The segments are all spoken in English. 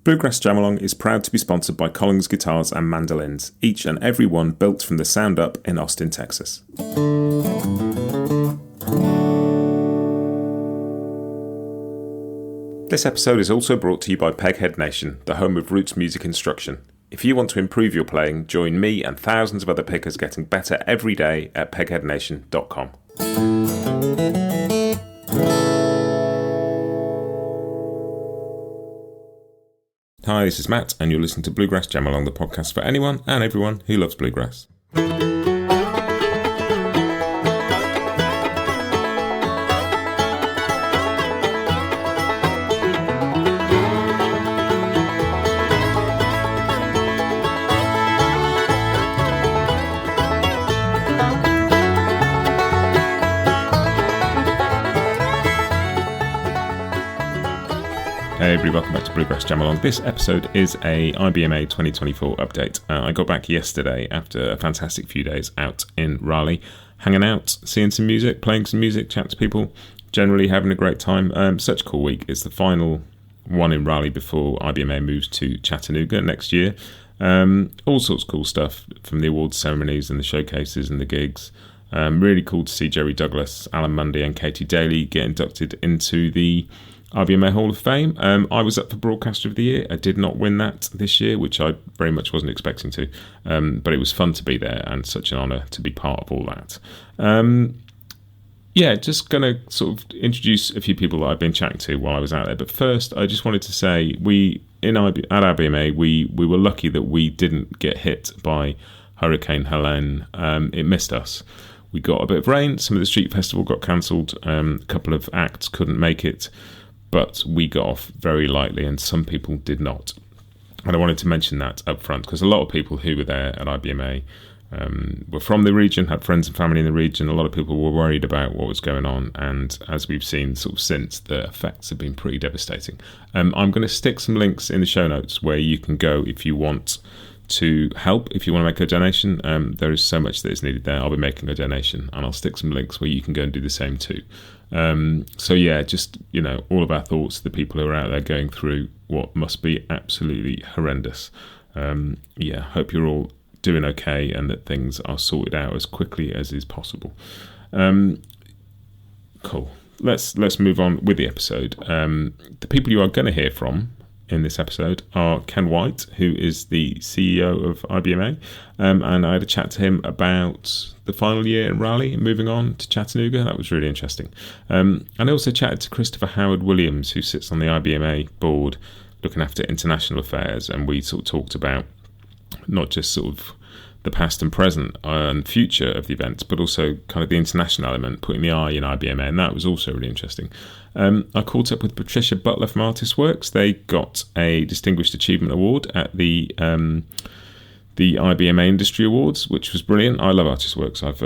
Bluegrass Jamalong is proud to be sponsored by Collings Guitars and Mandolins, each and every one built from the sound up in Austin, Texas. This episode is also brought to you by Peghead Nation, the home of roots music instruction. If you want to improve your playing, join me and thousands of other pickers getting better every day at pegheadnation.com. Hi, this is Matt, and you're listening to Bluegrass Jamalong, the podcast for anyone and everyone who loves bluegrass. Hey everybody, welcome back to Bluegrass Jamalong. This episode is a IBMA 2024 update. I got back yesterday after a fantastic few days out in Raleigh, hanging out, seeing some music, playing some music, chatting to people, generally having a great time. Such a cool week. It's the final one in Raleigh before IBMA moves to Chattanooga next year. All sorts of cool stuff from the awards ceremonies and the showcases and the gigs. Really cool to see Jerry Douglas, Alan Mundy and Katie Daly get inducted into the IBMA Hall of Fame. I was up for Broadcaster of the Year. I did not win that this year, which I very much wasn't expecting to. But it was fun to be there and such an honour to be part of all that. Just going to sort of introduce a few people that I've been chatting to while I was out there. But first, I just wanted to say at IBMA, we were lucky that we didn't get hit by Hurricane Helene. It missed us. We got a bit of rain. Some of the street festival got cancelled. A couple of acts couldn't make it. But we got off very lightly and some people did not. And I wanted to mention that up front because a lot of people who were there at IBMA were from the region, had friends and family in the region. A lot of people were worried about what was going on. And as we've seen sort of since, the effects have been pretty devastating. I'm going to stick some links in the show notes where you can go if you want to help, if you want to make a donation. There is so much that is needed there. I'll be making a donation and I'll stick some links where you can go and do the same too. Just, all of our thoughts to the people who are out there going through what must be absolutely horrendous. Hope you're all doing okay and that things are sorted out as quickly as is possible. Cool. Let's move on with the episode. The people you are going to hear from in this episode are Ken White, who is the CEO of IBMA, and I had a chat to him about the final year in Raleigh and moving on to Chattanooga. That was really interesting. And I also chatted to Christopher Howard Williams, who sits on the IBMA board looking after international affairs, and we sort of talked about not just sort of the past and present and future of the events, but also kind of the international element, putting the I in IBMA, and that was also really interesting. I caught up with Patricia Butler from ArtistWorks. They got a Distinguished Achievement Award at the IBMA Industry Awards, which was brilliant. I love ArtistWorks. I've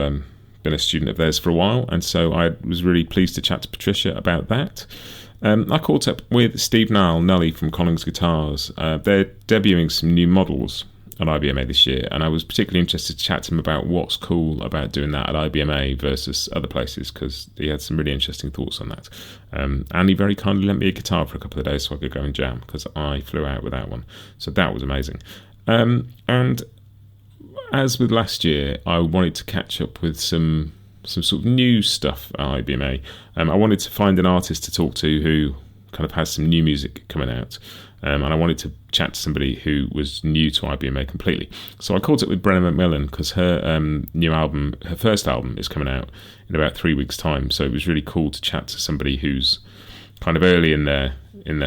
been a student of theirs for a while, and so I was really pleased to chat to Patricia about that. I caught up with Steve Nully from Collings Guitars. They're debuting some new models at IBMA this year, and I was particularly interested to chat to him about what's cool about doing that at IBMA versus other places, because he had some really interesting thoughts on that. And he very kindly lent me a guitar for a couple of days so I could go and jam, because I flew out without one. So that was amazing. And as with last year, I wanted to catch up with some sort of new stuff at IBMA. I wanted to find an artist to talk to who kind of has some new music coming out. And I wanted to chat to somebody who was new to IBMA completely. So I caught up with Brenna MacMillan because her new album, her first album, is coming out in about 3 weeks' time. So it was really cool to chat to somebody who's kind of early in their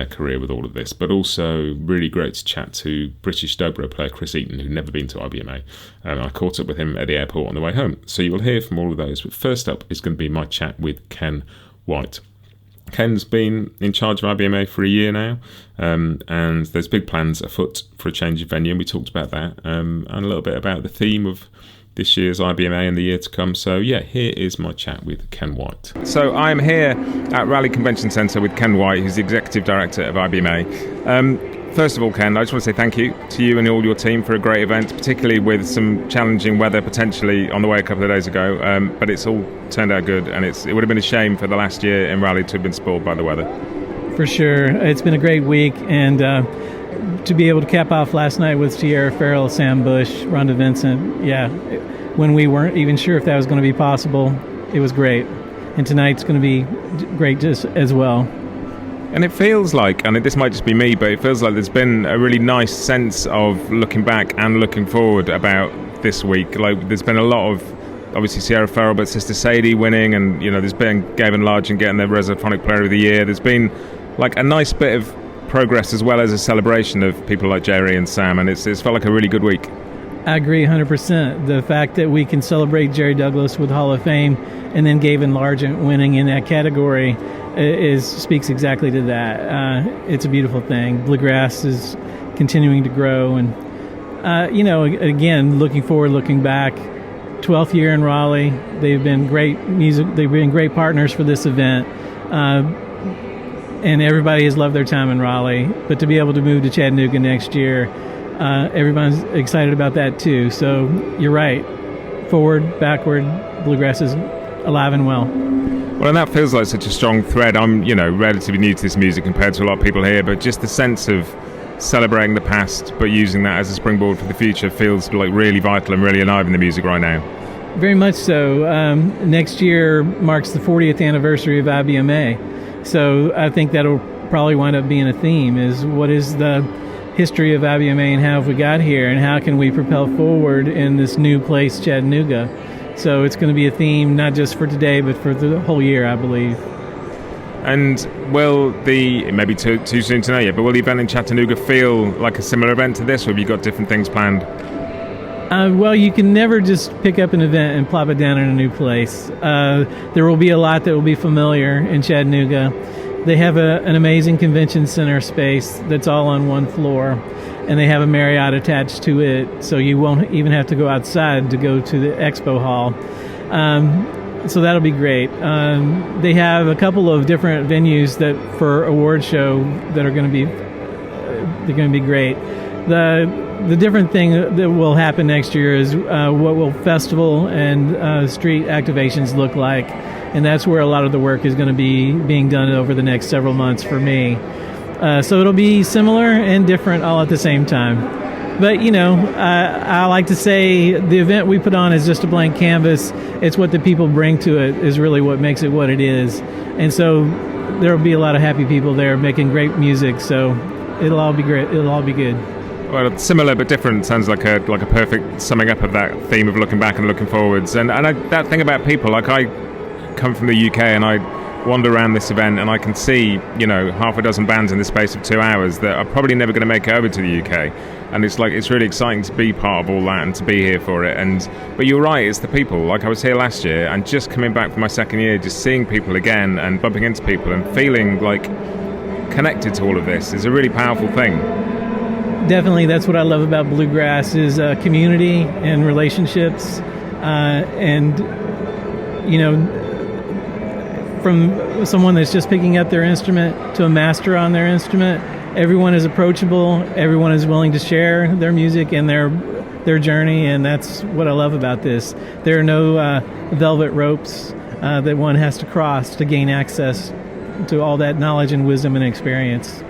career with all of this, but also really great to chat to British dobro player Chris Eaton, who'd never been to IBMA. And I caught up with him at the airport on the way home. So you will hear from all of those. But first up is going to be my chat with Ken White. Ken's been in charge of IBMA for a year now, and there's big plans afoot for a change of venue, and we talked about that, and a little bit about the theme of this year's IBMA and the year to come. So here is my chat with Ken White. So I'm here at Raleigh Convention Centre with Ken White, who's the Executive Director of IBMA. First of all, Ken, I just want to say thank you to you and all your team for a great event, particularly with some challenging weather potentially on the way a couple of days ago. But it's all turned out good, and it would have been a shame for the last year in Raleigh to have been spoiled by the weather. For sure. It's been a great week, and to be able to cap off last night with Tierra Farrell, Sam Bush, Rhonda Vincent, when we weren't even sure if that was going to be possible, it was great. And tonight's going to be great just as well. And it feels like, and this might just be me, but it feels like there's been a really nice sense of looking back and looking forward about this week. Like, there's been a lot of, obviously, Sierra Farrell, but Sister Sadie winning, and, there's been Gavin Largent getting the Resophonic Player of the Year. There's been, like, a nice bit of progress as well as a celebration of people like Jerry and Sam, and it's felt like a really good week. I agree 100%. The fact that we can celebrate Jerry Douglas with Hall of Fame and then Gavin Largent winning in that category speaks exactly to that. It's a beautiful thing. Bluegrass is continuing to grow, and again, looking back, 12th year in Raleigh. They've been great music. They've been great partners for this event, and everybody has loved their time in Raleigh. But to be able to move to Chattanooga next year, everyone's excited about that too. So you're right. Forward, backward, bluegrass is alive and well. Well, and that feels like such a strong thread. I'm, relatively new to this music compared to a lot of people here, but just the sense of celebrating the past but using that as a springboard for the future feels like really vital and really alive in the music right now. Very much so. Next year marks the 40th anniversary of IBMA. So I think that'll probably wind up being a theme, is what is the history of IBMA and how have we got here and how can we propel forward in this new place, Chattanooga. So it's going to be a theme not just for today but for the whole year, I believe. And will it may be too soon to know yet, but will the event in Chattanooga feel like a similar event to this, or have you got different things planned? Well, you can never just pick up an event and plop it down in a new place. There will be a lot that will be familiar in Chattanooga. They have an amazing convention center space that's all on one floor, and they have a Marriott attached to it, so you won't even have to go outside to go to the expo hall. So that'll be great. They have a couple of different venues that for award show that are going to be great. The different thing that will happen next year is what will festival and street activations look like, and that's where a lot of the work is going to be being done over the next several months for me. So it'll be similar and different all at the same time. But, I like to say the event we put on is just a blank canvas. It's what the people bring to it is really what makes it what it is. And so there will be a lot of happy people there making great music. So it'll all be great. It'll all be good. Well, similar but different sounds like a perfect summing up of that theme of looking back and looking forwards. And that thing about people, like I come from the UK and I wander around this event and I can see, half a dozen bands in the space of 2 hours that are probably never going to make it over to the UK. And it's really exciting to be part of all that and to be here for it. But you're right, it's the people. Like I was here last year and just coming back for my second year, just seeing people again and bumping into people and feeling like connected to all of this is a really powerful thing. Definitely, that's what I love about bluegrass is community and relationships, and from someone that's just picking up their instrument to a master on their instrument, everyone is approachable, everyone is willing to share their music and their journey, and that's what I love about this. There are no velvet ropes that one has to cross to gain access to all that knowledge and wisdom and experience.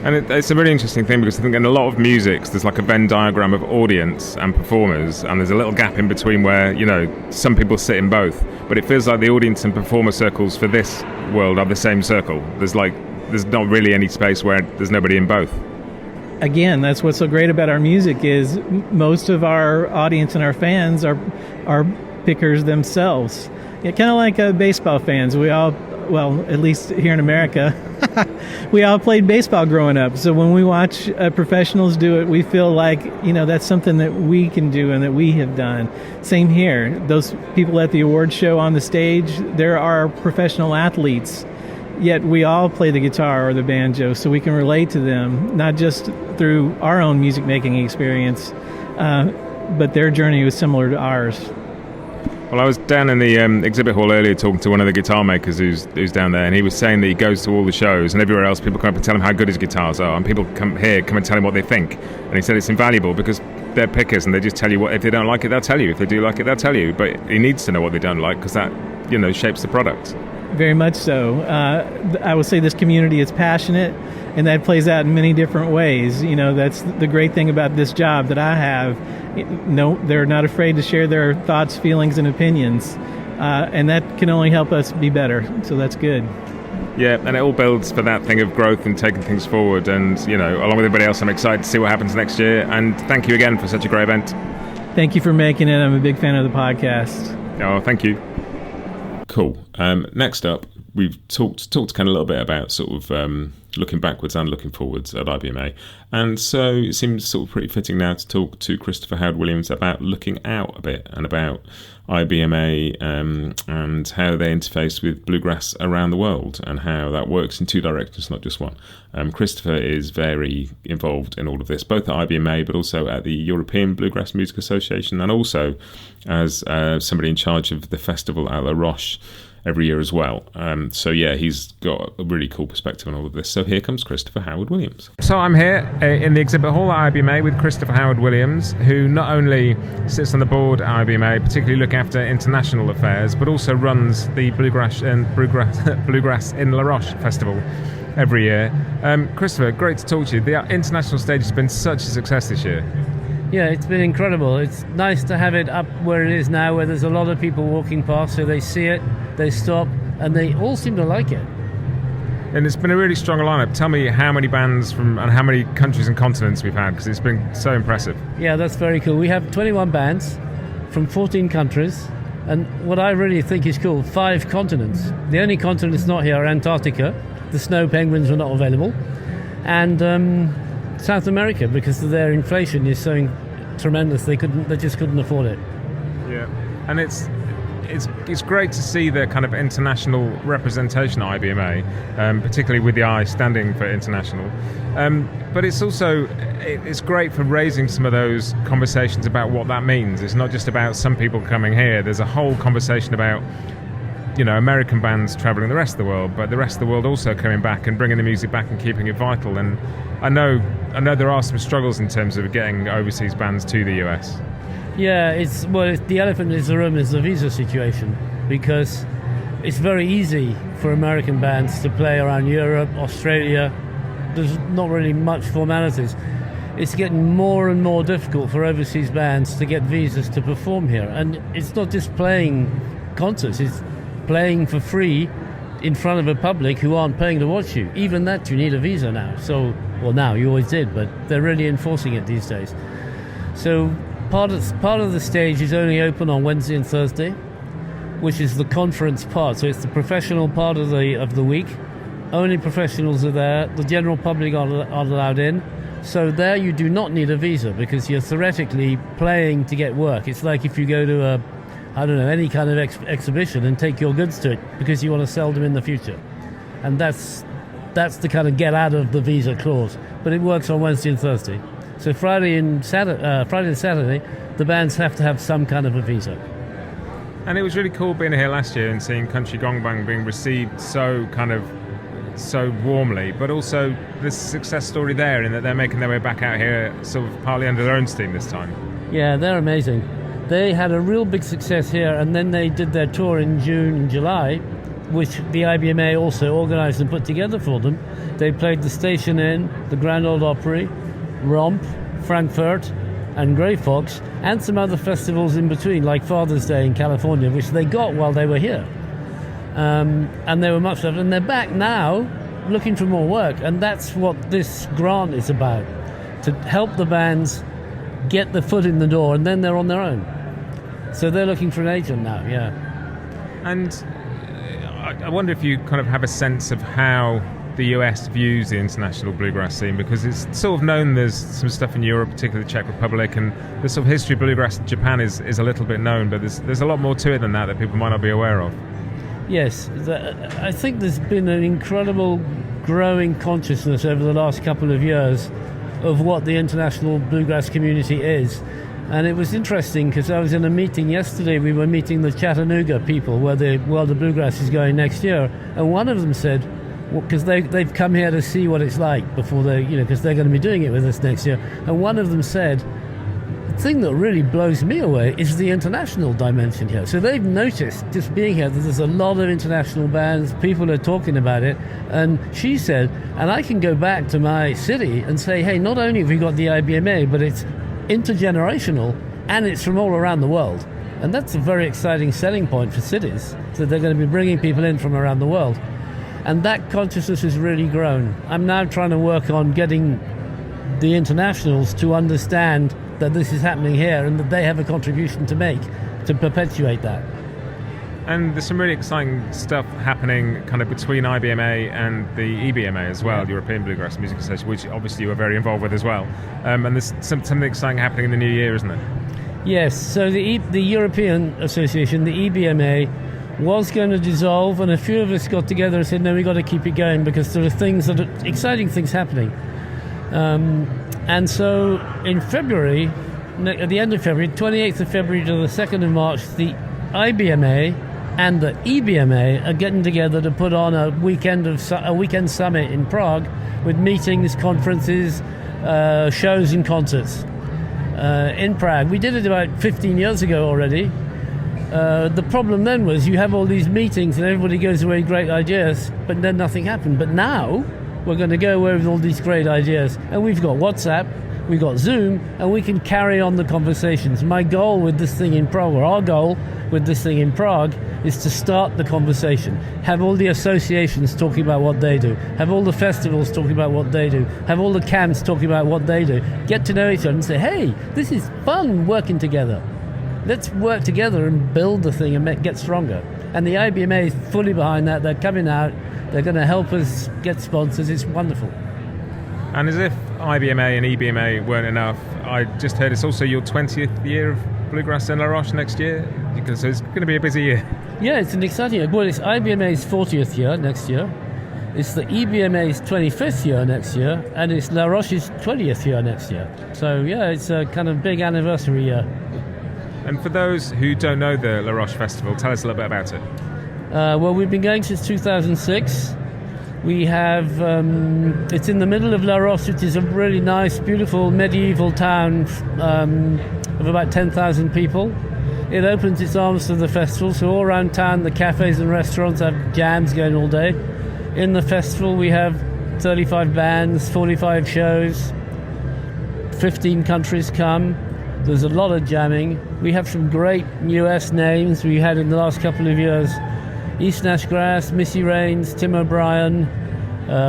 And it's a really interesting thing because I think in a lot of music there's like a Venn diagram of audience and performers, and there's a little gap in between where some people sit in both, but it feels like the audience and performer circles for this world are the same circle. There's not really any space where there's nobody in both. Again, that's what's so great about our music is most of our audience and our fans are pickers themselves. Kind of like baseball fans. We all, well, at least here in America, we all played baseball growing up. So when we watch professionals do it, we feel like, that's something that we can do and that we have done. Same here. Those people at the award show on the stage, there are professional athletes, yet we all play the guitar or the banjo, so we can relate to them, not just through our own music making experience, but their journey was similar to ours. Well, I was down in the exhibit hall earlier talking to one of the guitar makers who's down there, and he was saying that he goes to all the shows, and everywhere else people come up and tell him how good his guitars are, and people come and tell him what they think. And he said it's invaluable because they're pickers, and they just tell you what. If they don't like it, they'll tell you. If they do like it, they'll tell you. But he needs to know what they don't like because that, shapes the product. Very much so. I would say this community is passionate, and that plays out in many different ways. That's the great thing about this job that I have. No, they're not afraid to share their thoughts, feelings, and opinions, and that can only help us be better. So that's good. Yeah, and it all builds for that thing of growth and taking things forward. And, along with everybody else, I'm excited to see what happens next year. And thank you again for such a great event. Thank you for making it. I'm a big fan of the podcast. Oh, thank you. Cool. Next up, we've talked kind of a little bit about sort of looking backwards and looking forwards at IBMA. And so it seems sort of pretty fitting now to talk to Christopher Howard-Williams about looking out a bit and about IBMA and how they interface with bluegrass around the world and how that works in two directions, not just one. Christopher is very involved in all of this, both at IBMA but also at the European Bluegrass Music Association, and also as somebody in charge of the festival at La Roche every year as well. So yeah, he's got a really cool perspective on all of this. So here comes Christopher Howard-Williams. So I'm here in the exhibit hall at IBMA with Christopher Howard-Williams, who not only sits on the board at IBMA, particularly looking after international affairs, but also runs the Bluegrass in La Roche festival every year. Christopher, great to talk to you. The international stage has been such a success this year. Yeah, it's been incredible. It's nice to have it up where it is now, where there's a lot of people walking past, so they see it, they stop, and they all seem to like it. And it's been a really strong lineup. Tell me how many bands and how many countries and continents we've had, because it's been so impressive. Yeah, that's very cool. We have 21 bands from 14 countries, and what I really think is cool, 5 continents. The only continents not here are Antarctica. The snow penguins were not available. And South America, because their inflation is so tremendous, they just couldn't afford it. Yeah, and it's great to see the kind of international representation at IBMA, particularly with the I standing for international. But it's also it's great for raising some of those conversations about what that means. It's not just about some people coming here. There's a whole conversation about American bands traveling the rest of the world, but the rest of the world also coming back and bringing the music back and keeping it vital. And I know there are some struggles in terms of getting overseas bands to the US. Yeah, the elephant in the room is the visa situation, because it's very easy for American bands to play around Europe, Australia. There's not really much formalities. It's getting more and more difficult for overseas bands to get visas to perform here. And it's not just playing concerts, it's playing for free in front of a public who aren't paying to watch you. Even that, you need a visa now. Now, you always did, but they're really enforcing it these days. So part of the stage is only open on Wednesday and Thursday, which is the conference part. So it's the professional part of the week. Only professionals are there. The general public are allowed in. So there you do not need a visa, because you're theoretically playing to get work. It's like if you go to any kind of exhibition and take your goods to it because you want to sell them in the future. And that's the kind of get out of the visa clause. But it works on Wednesday and Thursday. So Friday and Saturday, the bands have to have some kind of a visa. And it was really cool being here last year and seeing Country Gong Bang being received so warmly, but also this success story there in that they're making their way back out here sort of partly under their own steam this time. Yeah, they're amazing. They had a real big success here, and then they did their tour in June and July, which the IBMA also organised and put together for them. They played the Station Inn, the Grand Ole Opry, Romp, Frankfurt, and Grey Fox, and some other festivals in between, like Father's Day in California, which they got while they were here. And they were much loved. And they're back now, looking for more work, and that's what this grant is about, to help the bands get the foot in the door, and then they're on their own. So they're looking for an agent now, yeah. And I wonder if you kind of have a sense of how the US views the international bluegrass scene, because it's sort of known there's some stuff in Europe, particularly the Czech Republic, and the sort of history of bluegrass in Japan is a little bit known, but there's a lot more to it than that people might not be aware of. Yes, I think there's been an incredible growing consciousness over the last couple of years of what the international bluegrass community is. And it was interesting because I was in a meeting yesterday. We were meeting the Chattanooga people, where the World of Bluegrass is going next year. And one of them said, because they've come here to see what it's like before because they're going to be doing it with us next year. And one of them said, thing that really blows me away is the international dimension here. So they've noticed, just being here, that there's a lot of international bands, people are talking about it. And she said, and I can go back to my city and say, hey, not only have we got the IBMA, but it's intergenerational and it's from all around the world. And that's a very exciting selling point for cities. So they're going to be bringing people in from around the world. And that consciousness has really grown. I'm now trying to work on getting the internationals to understand that this is happening here and that they have a contribution to make to perpetuate that. And there's some really exciting stuff happening kind of between IBMA and the EBMA as well, European Bluegrass Music Association, which obviously you were very involved with as well. And there's something exciting happening in the new year, isn't there? Yes, so the European Association, the EBMA, was going to dissolve, and a few of us got together and said, no, we've got to keep it going because there are exciting things happening. And so in February, at the end of February, 28th of February to the 2nd of March, the IBMA and the EBMA are getting together to put on a weekend summit in Prague with meetings, conferences, shows and concerts in Prague. We did it about 15 years ago already. The problem then was you have all these meetings and everybody goes away with great ideas, but then nothing happened. But now we're going to go away with all these great ideas. And we've got WhatsApp, we've got Zoom, and we can carry on the conversations. My goal with this thing in Prague, or our goal with this thing in Prague, is to start the conversation. Have all the associations talking about what they do. Have all the festivals talking about what they do. Have all the camps talking about what they do. Get to know each other and say, hey, this is fun working together. Let's work together and build the thing and get stronger. And the IBMA is fully behind that. They're coming out. They're going to help us get sponsors. It's wonderful. And as if IBMA and EBMA weren't enough, I just heard it's also your 20th year of Bluegrass in La Roche next year, because it's going to be a busy year. Yeah, it's an exciting year. Well, it's IBMA's 40th year next year. It's the EBMA's 25th year next year, and it's La Roche's 20th year next year. So, yeah, it's a kind of big anniversary year. And for those who don't know the La Roche Festival, tell us a little bit about it. Well, we've been going since 2006. We have, it's in the middle of La Roche, which is a really nice, beautiful medieval town of about 10,000 people. It opens its arms to the festival, so all around town the cafes and restaurants have jams going all day. In the festival we have 35 bands, 45 shows, 15 countries come. There's a lot of jamming. We have some great US names we had in the last couple of years. East Nashgrass, Missy Raines, Tim O'Brien,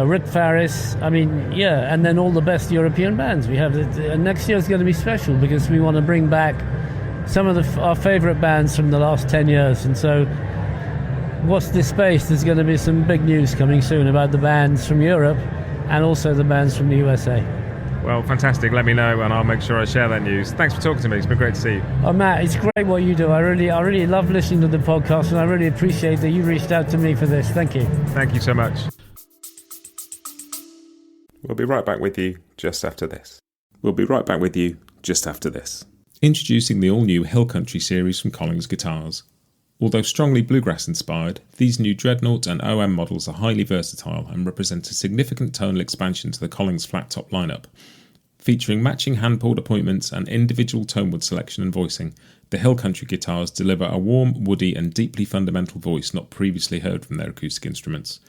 Rick Farris. I mean, yeah, and then all the best European bands we have. And next year is going to be special because we want to bring back some of our favourite bands from the last 10 years. And so, watch this space. There's going to be some big news coming soon about the bands from Europe and also the bands from the USA. Well, fantastic. Let me know and I'll make sure I share that news. Thanks for talking to me. It's been great to see you. Oh, Matt, it's great what you do. I really love listening to the podcast, and I really appreciate that you reached out to me for this. Thank you. Thank you so much. We'll be right back with you just after this. Introducing the all-new Hill Country series from Collings Guitars. Although strongly bluegrass inspired, these new Dreadnought and OM models are highly versatile and represent a significant tonal expansion to the Collings flat-top lineup. Featuring matching hand-pulled appointments and individual tonewood selection and voicing, the Hill Country guitars deliver a warm, woody and deeply fundamental voice not previously heard from their acoustic instruments.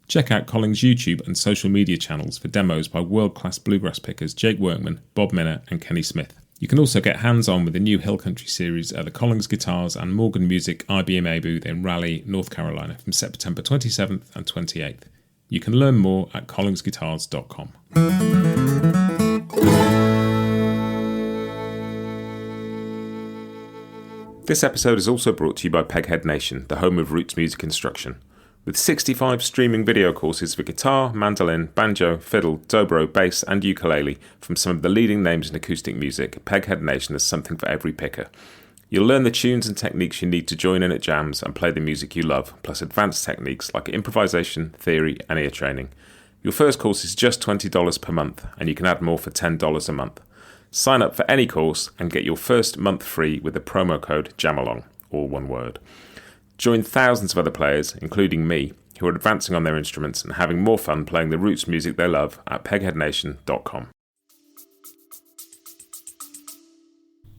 Check out Collings' YouTube and social media channels for demos by world-class bluegrass pickers Jake Workman, Bob Minner and Kenny Smith. You can also get hands-on with the new Hill Country series at the Collings Guitars and Morgan Music IBMA booth in Raleigh, North Carolina from September 27th and 28th. You can learn more at collingsguitars.com. This episode is also brought to you by Peghead Nation, the home of roots music instruction. With 65 streaming video courses for guitar, mandolin, banjo, fiddle, dobro, bass and ukulele from some of the leading names in acoustic music, Peghead Nation has something for every picker. You'll learn the tunes and techniques you need to join in at jams and play the music you love, plus advanced techniques like improvisation, theory and ear training. Your first course is just $20 per month, and you can add more for $10 a month. Sign up for any course and get your first month free with the promo code JAMALONG, all one word. Join thousands of other players, including me, who are advancing on their instruments and having more fun playing the roots music they love at pegheadnation.com.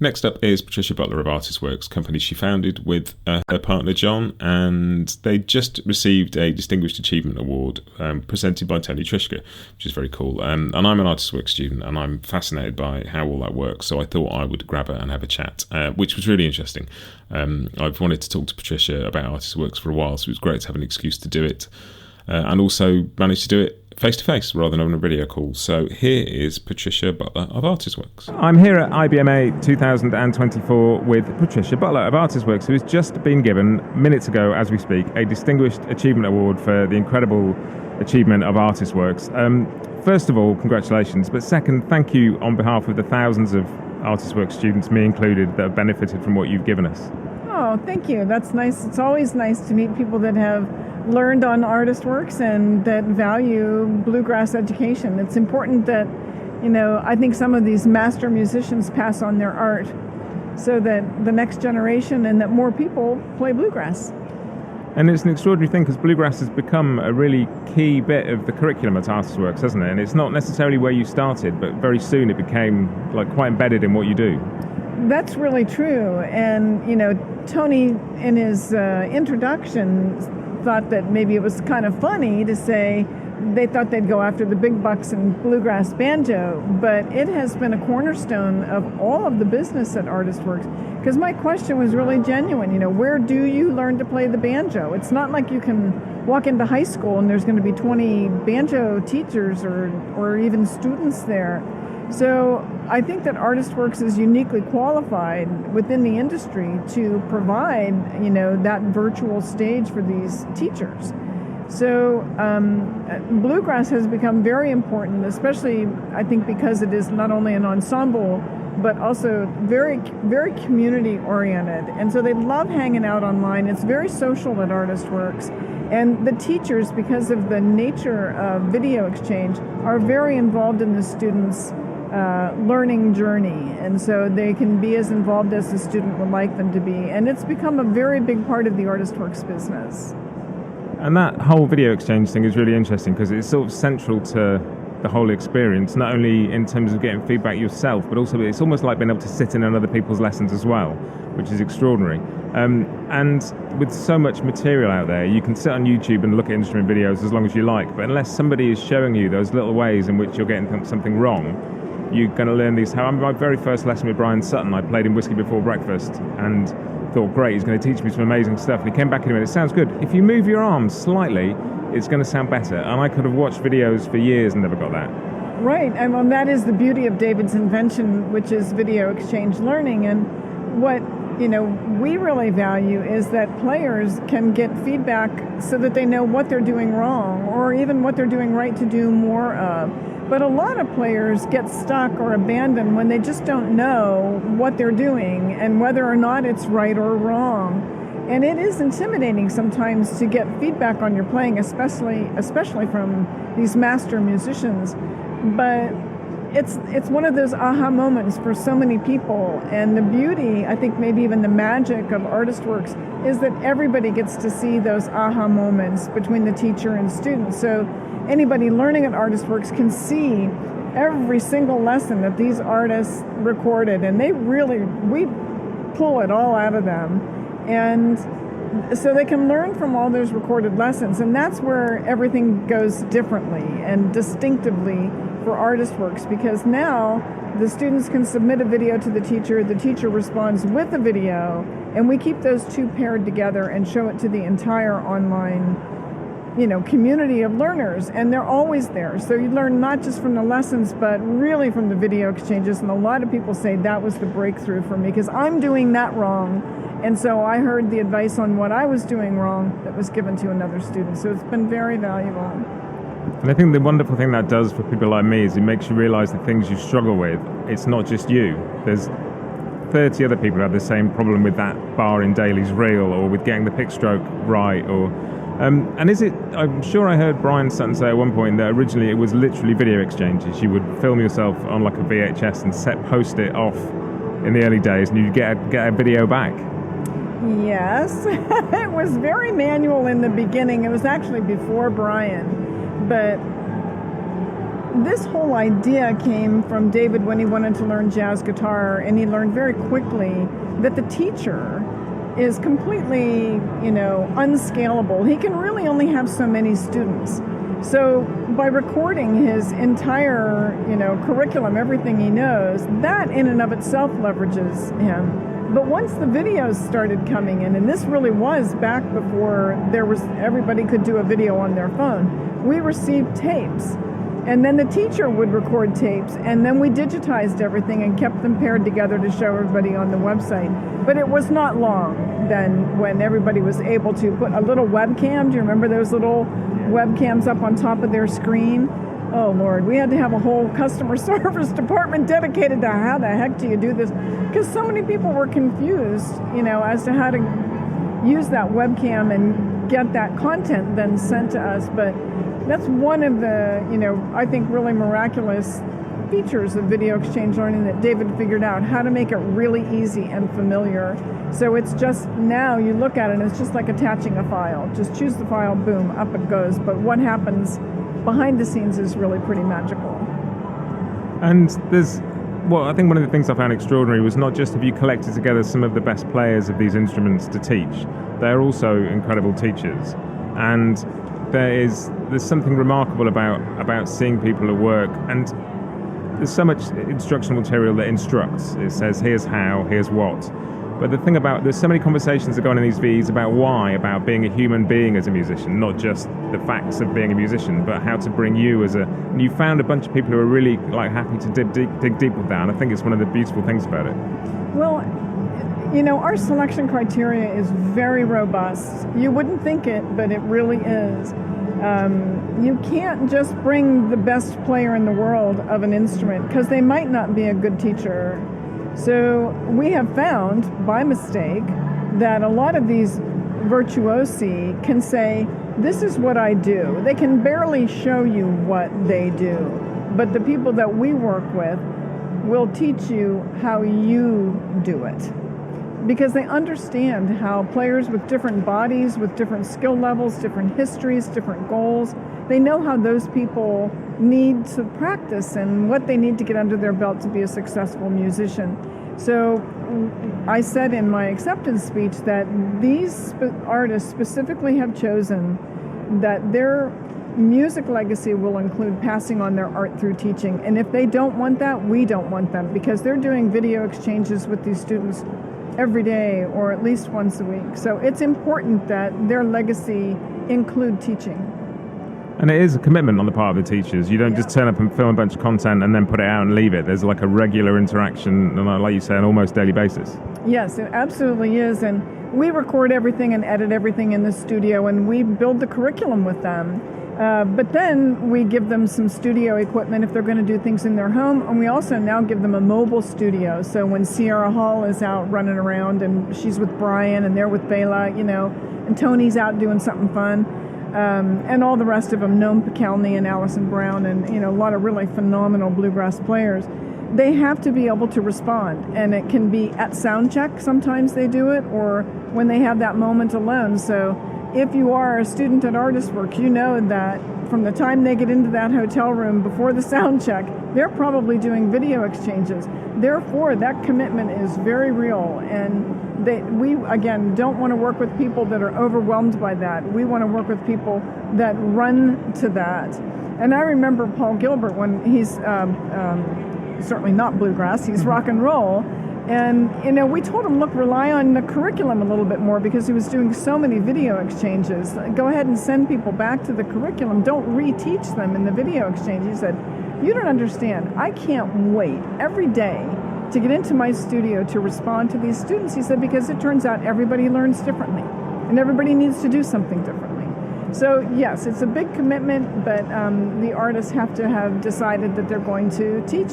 Next up is Patricia Butler of ArtistWorks, company she founded with her partner John, and they just received a Distinguished Achievement Award presented by Tony Trishka, which is very cool. And I'm an ArtistWorks student, and I'm fascinated by how all that works, so I thought I would grab her and have a chat, which was really interesting. I've wanted to talk to Patricia about ArtistWorks for a while, so it was great to have an excuse to do it, and also managed to do it face-to-face rather than on a video call. So here is Patricia Butler of ArtistWorks. I'm here at IBMA 2024 with Patricia Butler of ArtistWorks, who has just been given, minutes ago as we speak, a Distinguished Achievement Award for the incredible achievement of ArtistWorks. First of all, congratulations, but second, thank you on behalf of the thousands of ArtistWorks students, me included, that have benefited from what you've given us. Oh, thank you. That's nice. It's always nice to meet people that have learned on ArtistWorks and that value bluegrass education. It's important that, I think some of these master musicians pass on their art so that the next generation and that more people play bluegrass. And it's an extraordinary thing because bluegrass has become a really key bit of the curriculum at ArtistWorks, hasn't it? And it's not necessarily where you started, but very soon it became quite embedded in what you do. That's really true. And, Tony, in his introduction, thought that maybe it was kind of funny to say they thought they'd go after the big bucks in bluegrass banjo, but it has been a cornerstone of all of the business at ArtistWorks. Because my question was really genuine, where do you learn to play the banjo? It's not like you can walk into high school and there's going to be 20 banjo teachers or even students there. So I think that ArtistWorks is uniquely qualified within the industry to provide, that virtual stage for these teachers. So bluegrass has become very important, especially I think because it is not only an ensemble, but also very, very community oriented. And so they love hanging out online. It's very social at ArtistWorks. And the teachers, because of the nature of video exchange, are very involved in the students' learning journey, and so they can be as involved as the student would like them to be, and it's become a very big part of the ArtistWorks business. And that whole video exchange thing is really interesting because it's sort of central to the whole experience, not only in terms of getting feedback yourself, but also it's almost like being able to sit in on other people's lessons as well, which is extraordinary. And with so much material out there, you can sit on YouTube and look at instrument videos as long as you like, but unless somebody is showing you those little ways in which you're getting something wrong, you're going to learn these. My very first lesson with Brian Sutton, I played him Whiskey Before Breakfast and thought, great, he's going to teach me some amazing stuff. And he came back and he went, it sounds good. If you move your arms slightly, it's going to sound better. And I could have watched videos for years and never got that. Right, and that is the beauty of David's invention, which is video exchange learning. And what we really value is that players can get feedback so that they know what they're doing wrong or even what they're doing right to do more of. But a lot of players get stuck or abandoned when they just don't know what they're doing and whether or not it's right or wrong. And it is intimidating sometimes to get feedback on your playing, especially from these master musicians. But it's one of those aha moments for so many people. And the beauty, I think maybe even the magic of ArtistWorks is that everybody gets to see those aha moments between the teacher and student. So anybody learning at ArtistWorks can see every single lesson that these artists recorded, and we pull it all out of them. And so they can learn from all those recorded lessons, and that's where everything goes differently and distinctively for ArtistWorks, because now the students can submit a video to the teacher responds with a video, and we keep those two paired together and show it to the entire online community of learners, and they're always there. So you learn not just from the lessons, but really from the video exchanges. And a lot of people say that was the breakthrough for me because I'm doing that wrong. And so I heard the advice on what I was doing wrong that was given to another student. So it's been very valuable. And I think the wonderful thing that does for people like me is it makes you realize the things you struggle with, it's not just you. There's 30 other people who have the same problem with that bar in Daly's reel or with getting the pick stroke right or and is it, I'm sure I heard Brian Sutton say at one point that originally it was literally video exchanges. You would film yourself on like a VHS and post it off in the early days and you'd get a video back. Yes, it was very manual in the beginning. It was actually before Brian, but this whole idea came from David when he wanted to learn jazz guitar, and he learned very quickly that the teacher is completely, unscalable. He can really only have so many students. So by recording his entire, curriculum, everything he knows, that in and of itself leverages him. But once the videos started coming in, and this really was back before everybody could do a video on their phone, we received tapes. And then the teacher would record tapes, and then we digitized everything and kept them paired together to show everybody on the website. But it was not long then when everybody was able to put a little webcam. Do you remember those little webcams up on top of their screen? Oh, Lord, we had to have a whole customer service department dedicated to how the heck do you do this? Because so many people were confused, as to how to use that webcam and get that content then sent to us. But that's one of the, I think really miraculous features of video exchange learning that David figured out, how to make it really easy and familiar. So it's just, now you look at it and it's just like attaching a file. Just choose the file, boom, up it goes. But what happens behind the scenes is really pretty magical. And I think one of the things I found extraordinary was not just have you collected together some of the best players of these instruments to teach, they're also incredible teachers. And there's something remarkable about seeing people at work, and there's so much instructional material that instructs. It says here's how, here's what. But the thing there's so many conversations that go on in these VEs about why, about being a human being as a musician, not just the facts of being a musician, but how to bring you and you found a bunch of people who are really happy to dig deep with that, and I think it's one of the beautiful things about it. Well, our selection criteria is very robust. You wouldn't think it, but it really is. You can't just bring the best player in the world of an instrument because they might not be a good teacher. So we have found, by mistake, that a lot of these virtuosi can say, this is what I do. They can barely show you what they do. But the people that we work with will teach you how you do it. Because they understand how players with different bodies, with different skill levels, different histories, different goals, they know how those people need to practice and what they need to get under their belt to be a successful musician. So I said in my acceptance speech that these artists specifically have chosen that their music legacy will include passing on their art through teaching. And if they don't want that, we don't want them, because they're doing video exchanges with these students every day or at least once a week. So it's important that their legacy include teaching. And it is a commitment on the part of the teachers. You don't just turn up and film a bunch of content and then put it out and leave it. There's a regular interaction, and like you say, on an almost daily basis. Yes, it absolutely is. And we record everything and edit everything in the studio, and we build the curriculum with them. But then we give them some studio equipment if they're going to do things in their home. And we also now give them a mobile studio. So when Sierra Hall is out running around and she's with Brian and they're with Bela, and Tony's out doing something fun. And all the rest of them, Noam Pikelny and Allison Brown, and a lot of really phenomenal bluegrass players, they have to be able to respond. And it can be at sound check, sometimes they do it, or when they have that moment alone. So if you are a student at ArtistWorks, you know that from the time they get into that hotel room before the sound check, they're probably doing video exchanges. Therefore, that commitment is very real, and we, again, don't want to work with people that are overwhelmed by that. We want to work with people that run to that. And I remember Paul Gilbert, when he's certainly not bluegrass, he's rock and roll. And, we told him, look, rely on the curriculum a little bit more, because he was doing so many video exchanges. Go ahead and send people back to the curriculum. Don't reteach them in the video exchange. He said, you don't understand. I can't wait every day to get into my studio to respond to these students. He said, because it turns out everybody learns differently and everybody needs to do something differently. So yes, it's a big commitment, but the artists have to have decided that they're going to teach.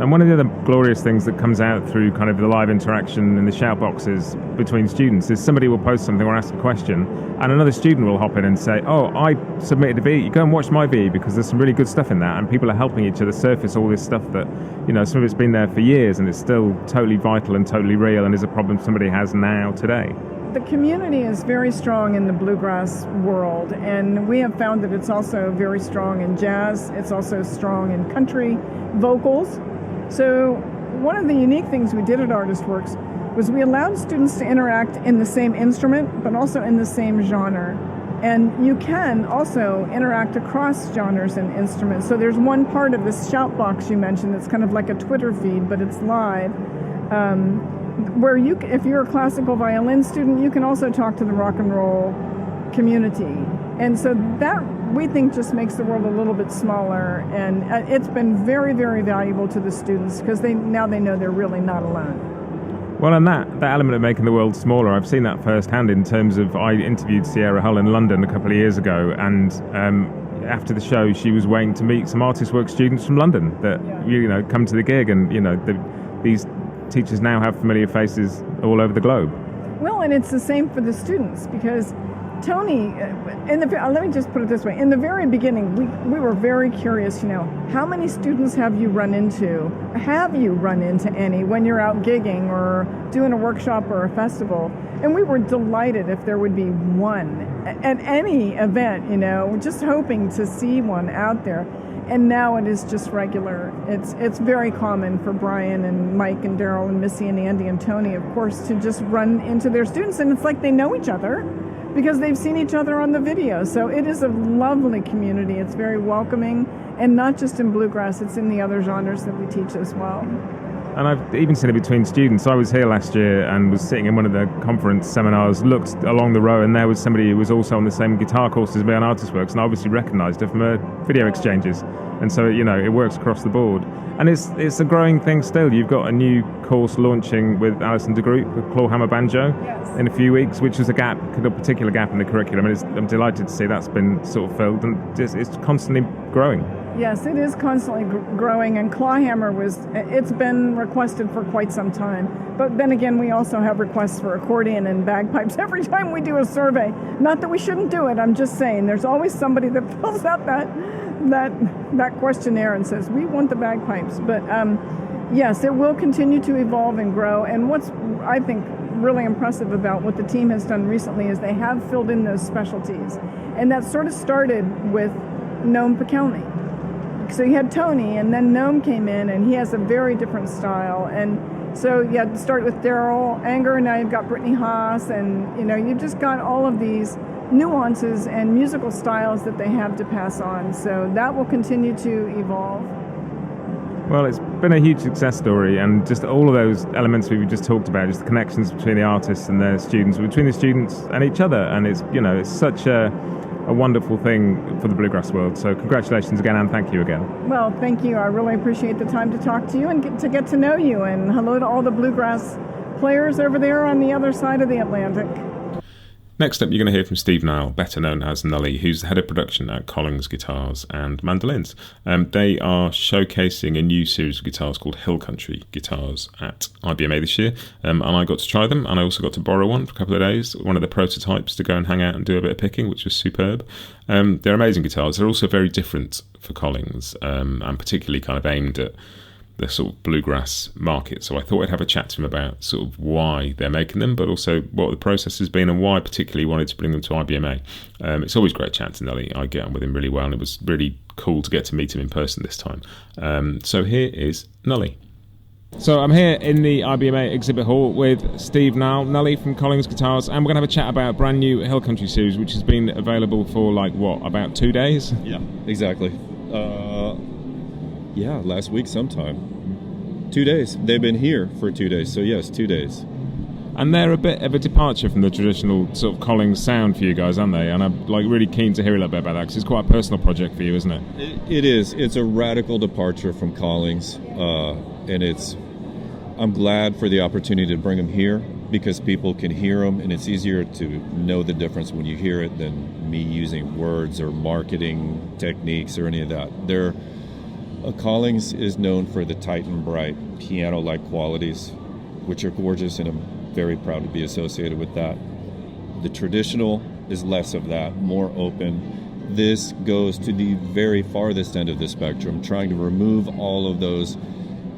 And one of the other glorious things that comes out through kind of the live interaction in the shout boxes between students is somebody will post something or ask a question, and another student will hop in and say, oh, I submitted a VE, go and watch my VE because there's some really good stuff in that. And people are helping each other surface all this stuff that, some of it's been there for years and it's still totally vital and totally real and is a problem somebody has now today. the community is very strong in the bluegrass world, and we have found that it's also very strong in jazz. It's also strong in country vocals. So one of the unique things we did at ArtistWorks was we allowed students to interact in the same instrument, but also in the same genre. And you can also interact across genres and instruments. So there's one part of this shout box you mentioned that's kind of like a Twitter feed, but it's live, where if you're a classical violin student, you can also talk to the rock and roll community. And so that, we think, just makes the world a little bit smaller. And it's been very, very valuable to the students because now they know they're really not alone. Well, and that element of making the world smaller, I've seen that firsthand in terms of, I interviewed Sierra Hull in London a couple of years ago, and after the show, she was waiting to meet some ArtistWorks students from London that, come to the gig, and, these teachers now have familiar faces all over the globe. Well, and it's the same for the students, because Tony, let me just put it this way. In the very beginning, we were very curious, how many students have you run into? Have you run into any when you're out gigging or doing a workshop or a festival? And we were delighted if there would be one at any event, just hoping to see one out there. And now it is just regular. It's very common for Brian and Mike and Daryl and Missy and Andy and Tony, of course, to just run into their students. And it's like they know each other, because they've seen each other on the video. So it is a lovely community. It's very welcoming, and not just in bluegrass, it's in the other genres that we teach as well. And I've even seen it between students. I was here last year and was sitting in one of the conference seminars, looked along the row, and there was somebody who was also on the same guitar course as me on ArtistWorks, and I obviously recognised her from her video exchanges. And so, it works across the board. And it's a growing thing still. You've got a new course launching with Alison de Groot, with clawhammer banjo, in a few weeks, which was a particular gap in the curriculum. And I'm delighted to see that's been sort of filled, and it's constantly growing. Yes, it is constantly growing, and clawhammer it's been requested for quite some time. But then again, we also have requests for accordion and bagpipes every time we do a survey. Not that we shouldn't do it, I'm just saying there's always somebody that fills out that questionnaire and says, we want the bagpipes. But yes, it will continue to evolve and grow. And what's, I think, really impressive about what the team has done recently is they have filled in those specialties. And that sort of started with Noam Pikelny. So you had Tony, and then Noam came in, and he has a very different style. And so you had to start with Daryl Anger, and now you've got Brittany Haas, and you've just got all of these nuances and musical styles that they have to pass on. So that will continue to evolve. Well, it's been a huge success story, and just all of those elements we just talked about, just the connections between the artists and their students, between the students and each other, and it's such a wonderful thing for the bluegrass world. So congratulations again, and thank you again. Well, thank you. I really appreciate the time to talk to you and get to know you, and hello to all the bluegrass players over there on the other side of the Atlantic. Next up, you're going to hear from Steve Nile, better known as Nully, who's the head of production at Collings Guitars and Mandolins. They are showcasing a new series of guitars called Hill Country Guitars at IBMA this year, and I got to try them, and I also got to borrow one for a couple of days, one of the prototypes, to go and hang out and do a bit of picking, which was superb. They're amazing guitars. They're also very different for Collings, and particularly kind of aimed at the sort of bluegrass market. So I thought I'd have a chat to him about sort of why they're making them, but also what the process has been and why I particularly wanted to bring them to IBMA. It's always great chatting to Nelly. I get on with him really well, and it was really cool to get to meet him in person this time. So here is Nelly. So I'm here in the IBMA exhibit hall with Steve Nile, Nelly from Collings Guitars, and we're going to have a chat about a brand new Hill Country series, which has been available for about 2 days? Yeah, exactly. Last week sometime. 2 days. They've been here for 2 days, so yes, 2 days. And they're a bit of a departure from the traditional sort of Collings sound for you guys, aren't they? And I'm really keen to hear a little bit about that, because it's quite a personal project for you, isn't it? It is. It's a radical departure from Collings, and I'm glad for the opportunity to bring them here, because people can hear them, and it's easier to know the difference when you hear it than me using words or marketing techniques or any of that. Collings is known for the tight and bright piano-like qualities, which are gorgeous, and I'm very proud to be associated with that. The traditional is less of that, more open. This goes to the very farthest end of the spectrum, trying to remove all of those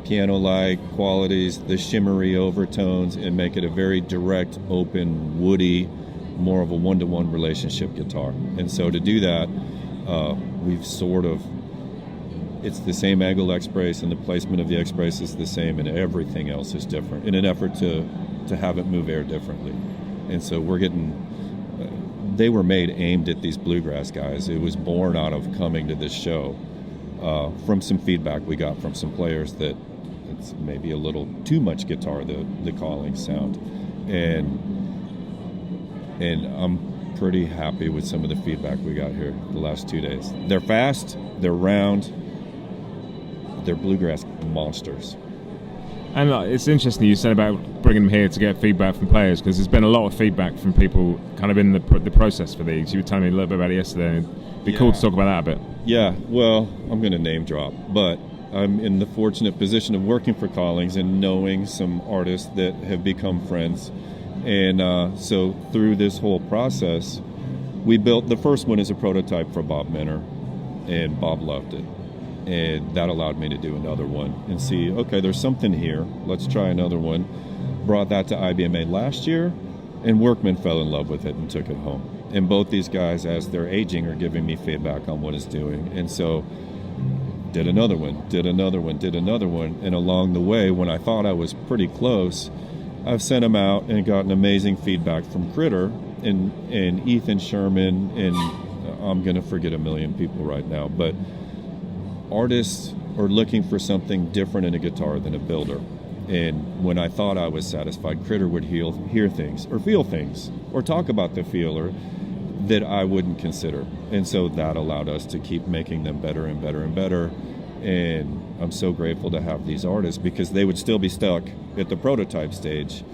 piano-like qualities, the shimmery overtones, and make it a very direct, open, woody, more of a one-to-one relationship guitar. And so to do that, we've sort of, it's the same angle X brace, and the placement of the X brace is the same, and everything else is different in an effort to have it move air differently. And so we're getting, they were made aimed at these bluegrass guys. It was born out of coming to this show from some feedback we got from some players that it's maybe a little too much guitar, the Collings sound. And I'm pretty happy with some of the feedback we got here the last 2 days. They're fast, they're round, they're bluegrass monsters. And it's interesting you said about bringing them here to get feedback from players, because there's been a lot of feedback from people kind of in the process for these. You were telling me a little bit about it yesterday, and it'd be cool to talk about that a bit. Yeah, well, I'm going to name drop, but I'm in the fortunate position of working for Collings and knowing some artists that have become friends. And so through this whole process, we built, the first one is a prototype for Bob Minner, and Bob loved it. And that allowed me to do another one and see, okay, there's something here. Let's try another one. Brought that to IBMA last year, and Workman fell in love with it and took it home. And both these guys, as they're aging, are giving me feedback on what it's doing. And so did another one. And along the way, when I thought I was pretty close, I've sent them out and gotten amazing feedback from Critter and Ethan Sherman, and I'm going to forget a million people right now, but artists are looking for something different in a guitar than a builder. And when I thought I was satisfied, Critter would hear things or feel things or talk about the feeler that I wouldn't consider. And so that allowed us to keep making them better and better and better. And I'm so grateful to have these artists, because they would still be stuck at the prototype stage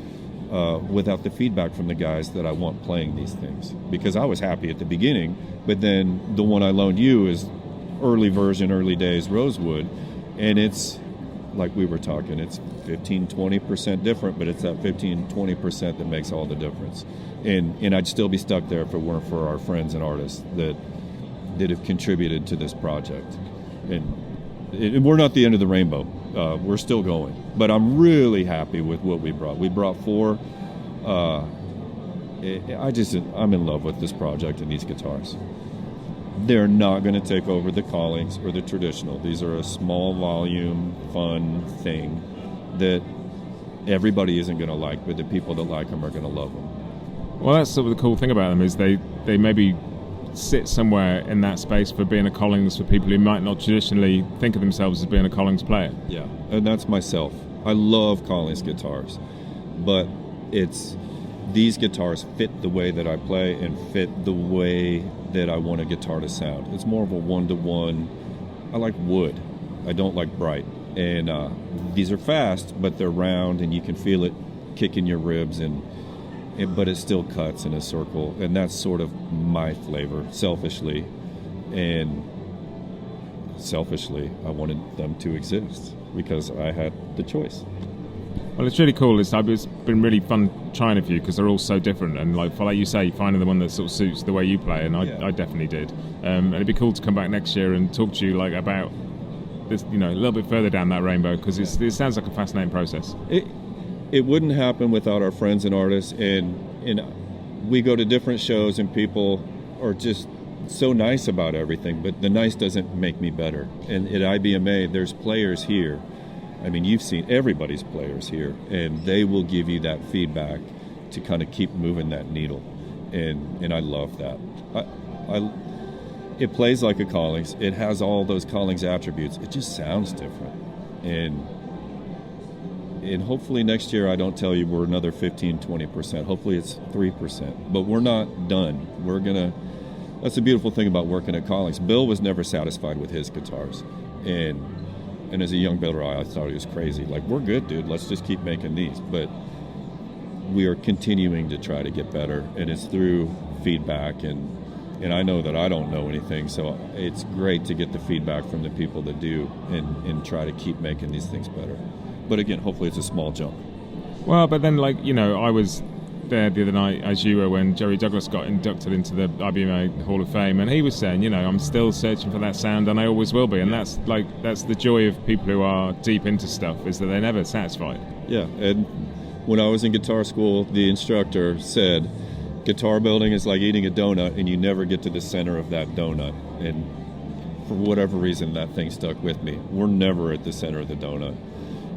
without the feedback from the guys that I want playing these things. Because I was happy at the beginning, but then the one I loaned you is early version, early days Rosewood, and it's like we were talking, it's 15-20% different, but it's that 15-20% that makes all the difference. And I'd still be stuck there if it weren't for our friends and artists that have contributed to this project. And we're not the end of the rainbow. We're still going, but I'm really happy with what we brought. We brought 4. I'm in love with this project and these guitars. They're not going to take over the Collings or the traditional. These are a small volume, fun thing that everybody isn't going to like, but the people that like them are going to love them. Well, that's sort of the cool thing about them, is they maybe sit somewhere in that space for being a Collings for people who might not traditionally think of themselves as being a Collings player. Yeah, and that's myself. I love Collings guitars, but these guitars fit the way that I play and fit the way that I want a guitar to sound. It's more of a one-to-one. I like wood. I don't like bright. And these are fast, but they're round, and you can feel it kick in your ribs, but it still cuts in a circle. And that's sort of my flavor, selfishly. And selfishly, I wanted them to exist because I had the choice. Well, it's really cool. It's been really fun trying it for you, because they're all so different. And like you say, finding the one that sort of suits the way you play, and I definitely did. And it'd be cool to come back next year and talk to you about this, a little bit further down that rainbow, because it sounds like a fascinating process. It wouldn't happen without our friends and artists, and we go to different shows, and people are just so nice about everything, but the nice doesn't make me better. And at IBMA, there's players here. I mean, you've seen everybody's players here, and they will give you that feedback to kind of keep moving that needle, and I love that. It plays like a Collings. It has all those Collings attributes. It just sounds different, and hopefully next year I don't tell you we're another 15-20%. Hopefully it's 3%, but we're not done. That's the beautiful thing about working at Collings. Bill was never satisfied with his guitars, and as a young builder, I thought he was crazy. Like, we're good, dude. Let's just keep making these. But we are continuing to try to get better, and it's through feedback. And I know that I don't know anything, so it's great to get the feedback from the people that do and try to keep making these things better. But again, hopefully it's a small jump. Well, but then, I was there the other night, as you were, when Jerry Douglas got inducted into the IBMA Hall of Fame, and he was saying, I'm still searching for that sound, and I always will be. And that's the joy of people who are deep into stuff, is that they're never satisfied. Yeah, and when I was in guitar school, the instructor said, guitar building is like eating a donut, and you never get to the center of that donut. And for whatever reason, that thing stuck with me. We're never at the center of the donut,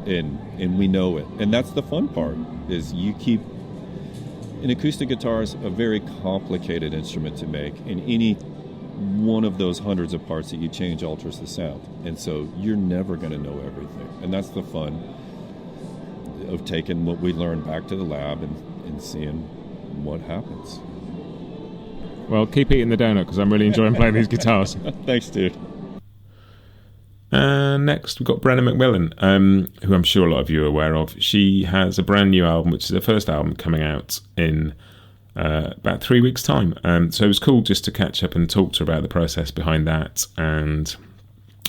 and we know it. And that's the fun part, is you keep... An acoustic guitar is a very complicated instrument to make, and any one of those hundreds of parts that you change alters the sound. And so you're never going to know everything. And that's the fun of taking what we learned back to the lab and seeing what happens. Well, keep eating the donut, because I'm really enjoying playing these guitars. Thanks, dude. Next, we've got Brenna MacMillan, who I'm sure a lot of you are aware of. She has a brand new album, which is her first album, coming out in about 3 weeks' time. So it was cool just to catch up and talk to her about the process behind that, and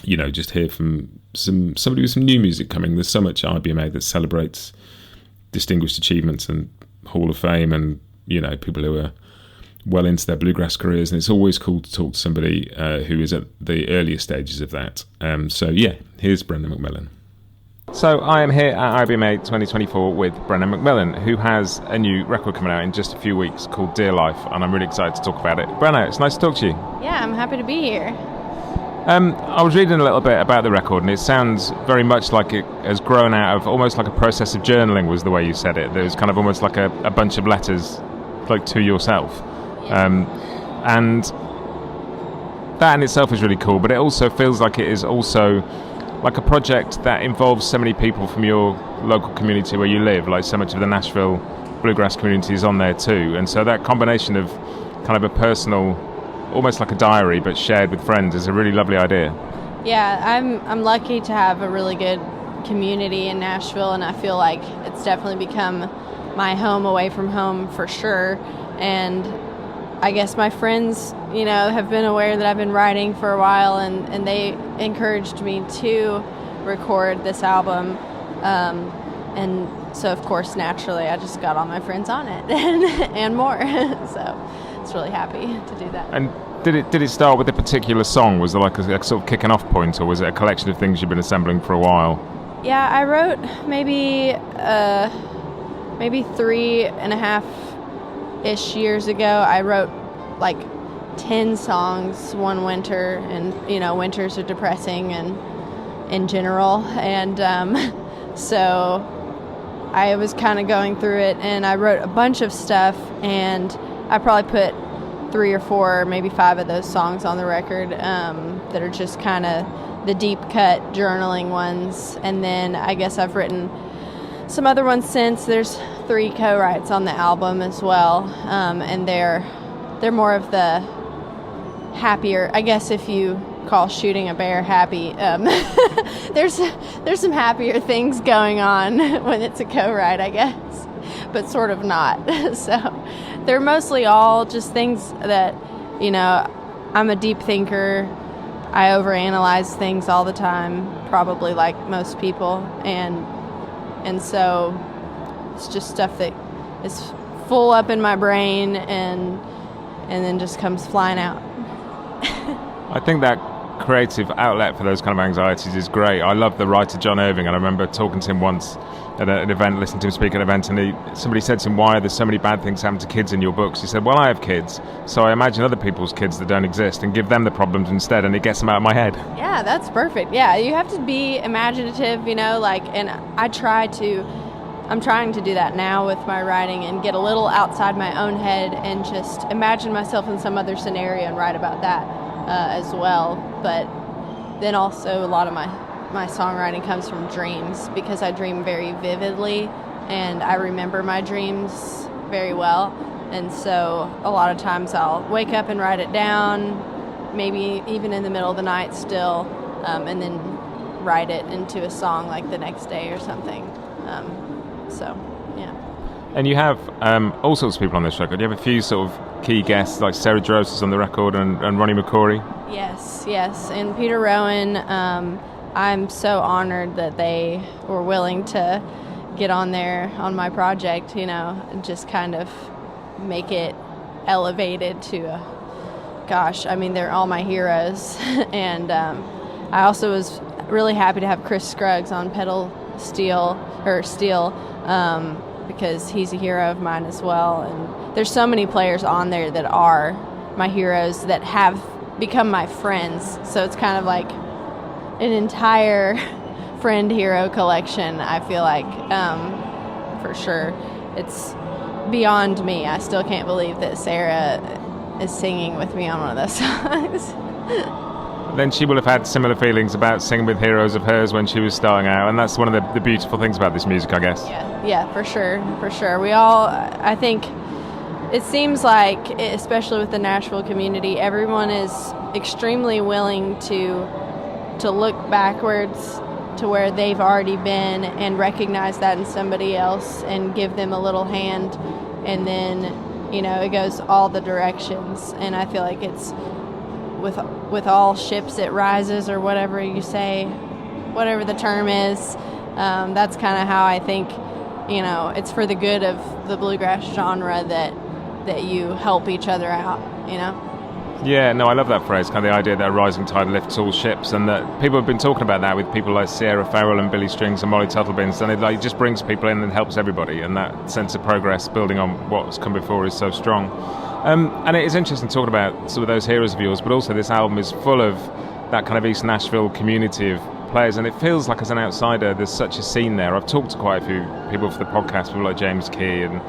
just hear from somebody with some new music coming. There's so much at IBMA that celebrates distinguished achievements and Hall of Fame, and people who are well into their bluegrass careers, and it's always cool to talk to somebody who is at the earlier stages of that. Here's Brenna MacMillan. So I am here at IBMA 2024 with Brenna MacMillan, who has a new record coming out in just a few weeks called Dear Life, and I'm really excited to talk about it. Brenna, it's nice to talk to you. Yeah, I'm happy to be here. I was reading a little bit about the record, and it sounds very much like it has grown out of almost like a process of journaling, was the way you said it. There was kind of almost like a bunch of letters like to yourself. And that in itself is really cool, but it also feels like it is also like a project that involves so many people from your local community where you live, like so much of the Nashville bluegrass community is on there too, and so that combination of kind of a personal, almost like a diary but shared with friends, is a really lovely idea. Yeah, I'm lucky to have a really good community in Nashville, and I feel like it's definitely become my home away from home for sure. And I guess my friends, have been aware that I've been writing for a while, and they encouraged me to record this album. And so, of course, naturally, I just got all my friends on it and more. So it's really happy to do that. And did it start with a particular song? Was there like a sort of kicking off point, or was it a collection of things you've been assembling for a while? Yeah, I wrote maybe 3.5-ish years ago. I wrote like 10 songs one winter, and winters are depressing and in general, and so I was kind of going through it, and I wrote a bunch of stuff, and I probably put 3 or 4, maybe 5 of those songs on the record that are just kind of the deep cut journaling ones. And then I guess I've written some other ones since. There's 3 co-writes on the album as well, and they're more of the happier, I guess, if you call shooting a bear happy. There's some happier things going on when it's a co-write, I guess, but sort of not. So they're mostly all just things that, I'm a deep thinker. I overanalyze things all the time, probably like most people, and so it's just stuff that is full up in my brain and then just comes flying out. I think that creative outlet for those kind of anxieties is great. I love the writer John Irving, and I remember talking to him once at an event, listening to him speak at an event, and somebody said to him, "Why are there so many bad things happen to kids in your books?" He said, "Well, I have kids, so I imagine other people's kids that don't exist and give them the problems instead, and it gets them out of my head." Yeah, that's perfect. Yeah, you have to be imaginative, and I'm trying to do that now with my writing and get a little outside my own head and just imagine myself in some other scenario and write about that as well. But then also a lot of my songwriting comes from dreams, because I dream very vividly and I remember my dreams very well. And so a lot of times I'll wake up and write it down, maybe even in the middle of the night still, and then write it into a song like the next day or something. So, yeah. And you have all sorts of people on this record. You have a few sort of key guests, like Sarah Dross on the record, and Ronnie McCory. Yes. And Peter Rowan. I'm so honored that they were willing to get on there on my project, and just kind of make it elevated to they're all my heroes. And I also was really happy to have Chris Scruggs on pedal steel, because he's a hero of mine as well. And there's so many players on there that are my heroes that have become my friends. So it's kind of like an entire friend hero collection, I feel like, for sure. It's beyond me. I still can't believe that Sarah is singing with me on one of those songs. Then she will have had similar feelings about singing with heroes of hers when she was starting out, and that's one of the beautiful things about this music, I guess. Yeah, for sure. We all, I think, it seems like, especially with the Nashville community, everyone is extremely willing to look backwards to where they've already been and recognize that in somebody else and give them a little hand, and then, it goes all the directions. And I feel like it's with all ships it rises, or whatever you say, whatever the term is. That's kind of how I think, it's for the good of the bluegrass genre that you help each other out, Yeah, no, I love that phrase, kind of the idea that a rising tide lifts all ships, and that people have been talking about that with people like Sierra Farrell and Billy Strings and Molly Tuttlebins, and it just brings people in and helps everybody, and that sense of progress building on what's come before is so strong. And it is interesting talking about some of those heroes of yours, but also this album is full of that kind of East Nashville community of players, and it feels like, as an outsider, there's such a scene there. I've talked to quite a few people for the podcast, people like James Key and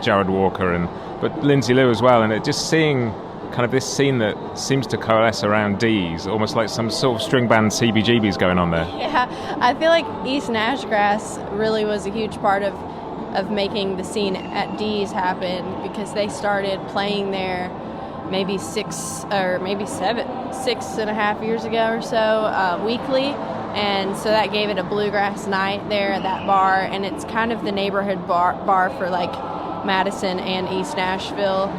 Jared Walker, but Lindsay Lou as well, and it just seeing kind of this scene that seems to coalesce around Dee's, almost like some sort of string band CBGBs going on there. Yeah, I feel like East Nashgrass really was a huge part of making the scene at Dee's happen, because they started playing there maybe 6.5 years ago or so, weekly. And so that gave it a bluegrass night there at that bar, and it's kind of the neighborhood bar for like Madison and East Nashville.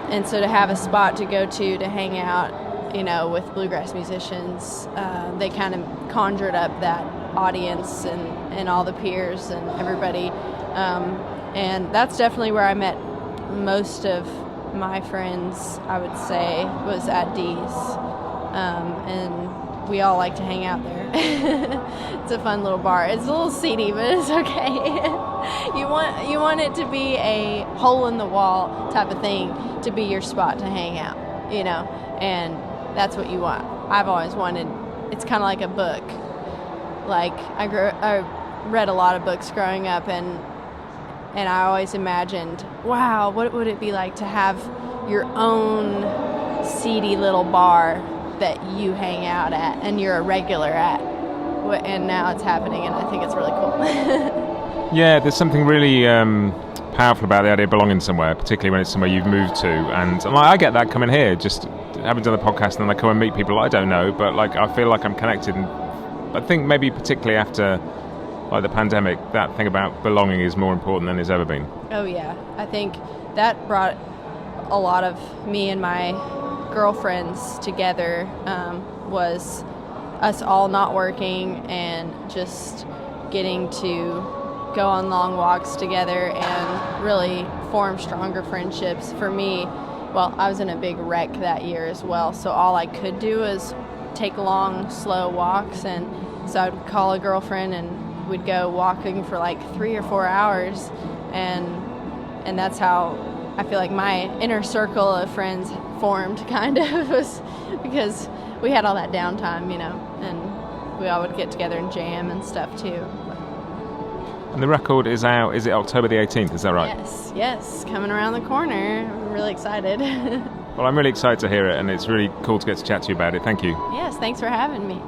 And so to have a spot to go to hang out, with bluegrass musicians, they kind of conjured up that audience and all the peers and everybody. And that's definitely where I met most of my friends, I would say, was at Dee's. And we all like to hang out there. It's a fun little bar. It's a little seedy, but it's okay. You want it to be a hole in the wall type of thing to be your spot to hang out, and that's what you want. I've always wanted. It's kind of like a book. Like I read a lot of books growing up, and I always imagined, wow, what would it be like to have your own seedy little bar that you hang out at and you're a regular at, and now it's happening, and I think it's really cool. Yeah, there's something really powerful about the idea of belonging somewhere, particularly when it's somewhere you've moved to, and I get that coming here, just having done the podcast, and then I come and meet people I don't know, but I feel like I'm connected, and I think maybe particularly after the pandemic, that thing about belonging is more important than it's ever been. Oh yeah, I think that brought a lot of me and my girlfriends together, was us all not working and just getting to go on long walks together and really form stronger friendships. For me, I was in a big wreck that year as well, so all I could do was take long, slow walks, and so I'd call a girlfriend and we'd go walking for like 3 or 4 hours, and that's how I feel like my inner circle of friends formed, kind of, was because we had all that downtime, and we all would get together and jam and stuff too. And the record is out, is it October the 18th, is that right? Yes, coming around the corner. I'm really excited. Well, I'm really excited to hear it, and it's really cool to get to chat to you about it. Thank you. Yes, thanks for having me.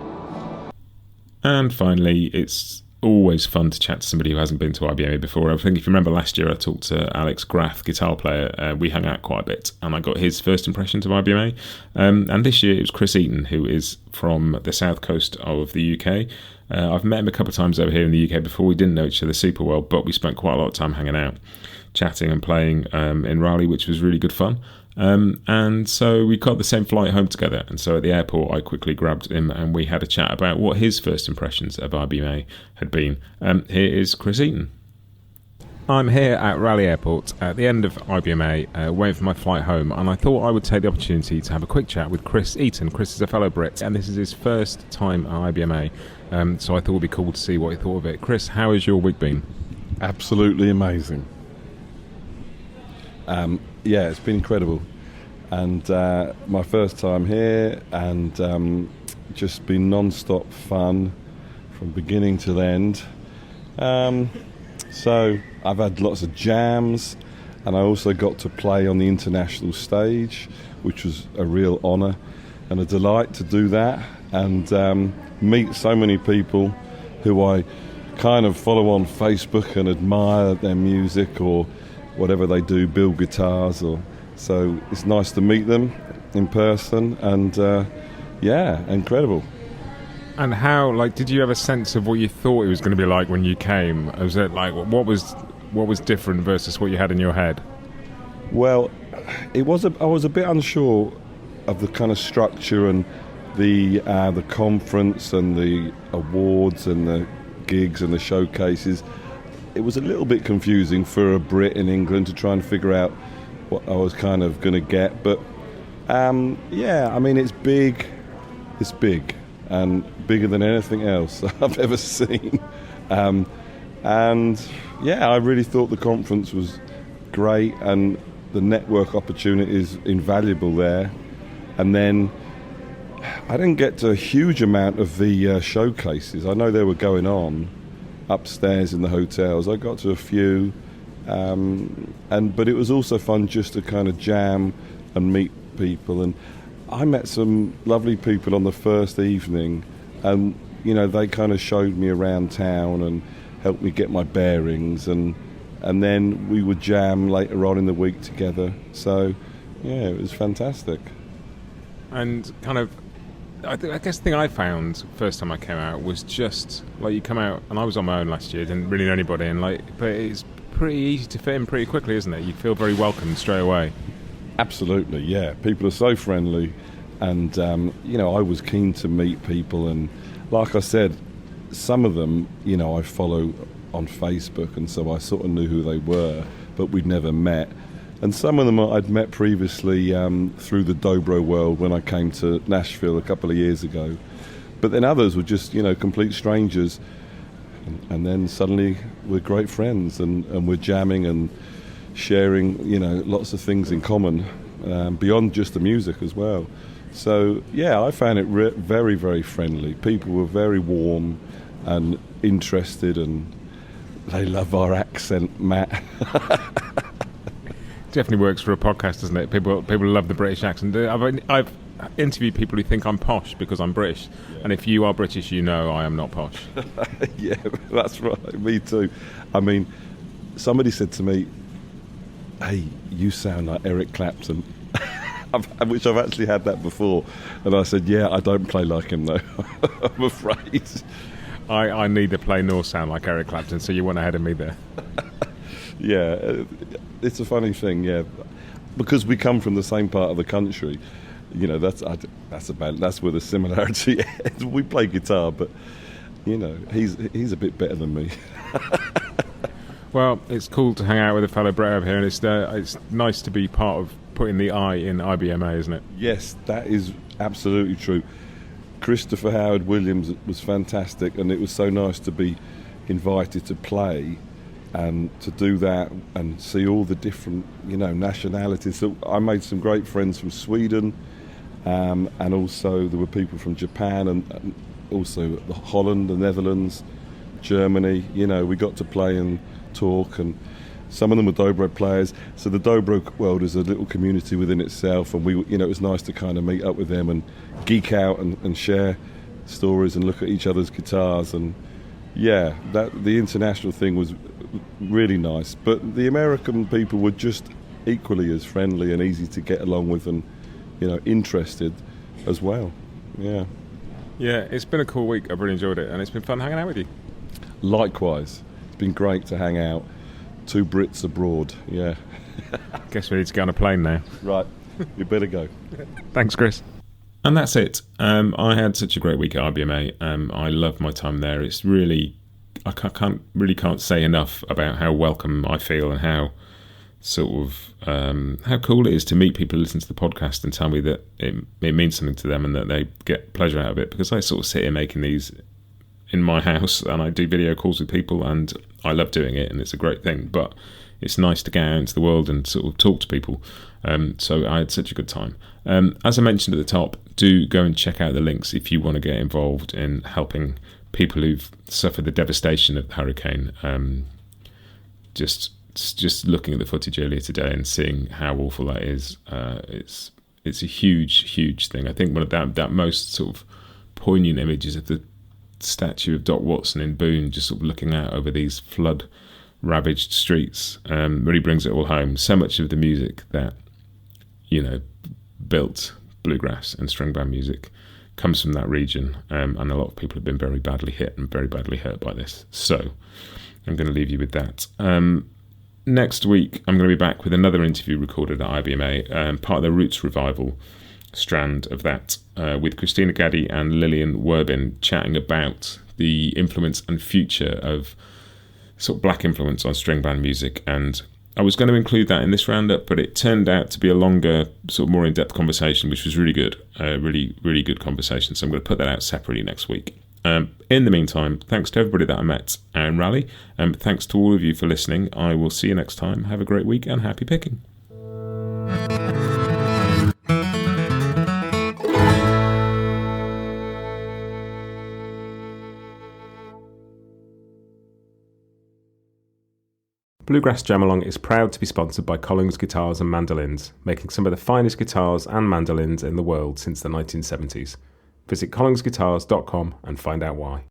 And finally, it's always fun to chat to somebody who hasn't been to IBMA before. I think if you remember last year I talked to Alex Graff, guitar player. We hung out quite a bit and I got his first impressions of IBMA. And this year it was Chris Eaton, who is from the south coast of the UK. I've met him a couple of times over here in the UK before. We didn't know each other super well, but we spent quite a lot of time hanging out, chatting and playing in Raleigh, which was really good fun. And so we got the same flight home together. And so at the airport, I quickly grabbed him and we had a chat about what his first impressions of IBMA had been. Here is Chris Eaton. I'm here at Raleigh Airport at the end of IBMA, waiting for my flight home, and I thought I would take the opportunity to have a quick chat with Chris Eaton. Chris is a fellow Brit, and this is his first time at IBMA, so I thought it would be cool to see what he thought of it. Chris, how has your week been? Absolutely amazing. Yeah, it's been incredible, and my first time here, and just been non-stop fun from beginning to end. So I've had lots of jams, and I also got to play on the international stage, which was a real honour and a delight to do that, and meet so many people who I kind of follow on Facebook and admire their music or whatever they do, build guitars, or so it's nice to meet them in person, and yeah, incredible. And how, like, did you have a sense of what you thought it was going to be like when you came? Was it like, what was different versus what you had in your head? Well, I was a bit unsure of the kind of structure and the conference and the awards and the gigs and the showcases. It was a little bit confusing for a Brit in England to try and figure out what I was kind of going to get. But yeah, I mean, it's big. It's big. And bigger than anything else I've ever seen. And yeah, I really thought the conference was great, and the network opportunities invaluable there. And then I didn't get to a huge amount of the showcases. I know they were going on upstairs in the hotels. I got to a few, but it was also fun just to kind of jam and meet people. And I met some lovely people on the first evening, and you know, they kind of showed me around town and helped me get my bearings, and then we would jam later on in the week together. So yeah, it was fantastic. And kind of, I guess the thing I found first time I came out was just like, you come out, and I was on my own last year, didn't really know anybody, and but it's pretty easy to fit in pretty quickly, isn't it? You feel very welcome straight away. Absolutely, yeah. People are so friendly, and you know, I was keen to meet people, and like I said, some of them, you know, I follow on Facebook, and so I sort of knew who they were, but we'd never met. And some of them I'd met previously through the dobro world when I came to Nashville a couple of years ago. But then others were just, you know, complete strangers, and then suddenly we're great friends, and we're jamming and sharing, you know, lots of things in common, beyond just the music as well. So yeah, I found it very, very friendly. People were very warm and interested, and they love our accent, Matt. Definitely works for a podcast, doesn't it? People love the British accent. I've interviewed people who think I'm posh because I'm British, and if you are British, you know I am not posh. Yeah, that's right. Me too. I mean, somebody said to me, "Hey, you sound like Eric Clapton," which I've actually had that before, and I said, "Yeah, I don't play like him though." I'm afraid. I neither play nor sound like Eric Clapton, so you went ahead of me there. Yeah, it's a funny thing, yeah, because we come from the same part of the country. You know, that's where the similarity is. We play guitar, but you know, he's a bit better than me. Well, it's cool to hang out with a fellow Brit over here, and it's nice to be part of putting the I in IBMA, isn't it? Yes, that is absolutely true. Christopher Howard Williams was fantastic, and it was so nice to be invited to play and to do that and see all the different, you know, nationalities. So I made some great friends from Sweden, and also there were people from Japan, and also Holland, the Netherlands, Germany. You know, we got to play and talk, and some of them were dobro players. So the dobro world is a little community within itself, and we, you know, it was nice to kind of meet up with them and geek out and share stories and look at each other's guitars. And yeah, that the international thing was really nice, but the American people were just equally as friendly and easy to get along with, and you know, interested as well. Yeah, it's been a cool week. I've really enjoyed it, and it's been fun hanging out with you. Likewise, it's been great to hang out. Two Brits abroad. Yeah. Guess we need to go on a plane now. Right. You better go. Thanks, Chris. And that's it. I had such a great week at IBMA. I loved my time there. It's really, I can't say enough about how welcome I feel and how sort of how cool it is to meet people who listen to the podcast and tell me that it means something to them and that they get pleasure out of it. Because I sort of sit here making these in my house and I do video calls with people and I love doing it and it's a great thing. But it's nice to get out into the world and sort of talk to people. So I had such a good time. As I mentioned at the top, do go and check out the links if you want to get involved in helping people who've suffered the devastation of the hurricane. Just looking at the footage earlier today and seeing how awful that is, it's a huge thing. I think one of that most sort of poignant images of the statue of Doc Watson in Boone, just sort of looking out over these flood-ravaged streets, really brings it all home. So much of the music that, built bluegrass and string band music comes from that region, and a lot of people have been very badly hit and very badly hurt by this. So I'm going to leave you with that. Next week, I'm going to be back with another interview recorded at IBMA, part of the Roots Revival strand of that, with Christina Gaddy and Lillian Werbin chatting about the influence and future of sort of black influence on string band music. And I was going to include that in this roundup, but it turned out to be a longer, sort of more in-depth conversation, which was really good, really good conversation. So I'm going to put that out separately next week. In the meantime, thanks to everybody that I met in Raleigh, and thanks to all of you for listening. I will see you next time. Have a great week and happy picking. Bluegrass Jam-Along is proud to be sponsored by Collings Guitars and Mandolins, making some of the finest guitars and mandolins in the world since the 1970s. Visit collingsguitars.com and find out why.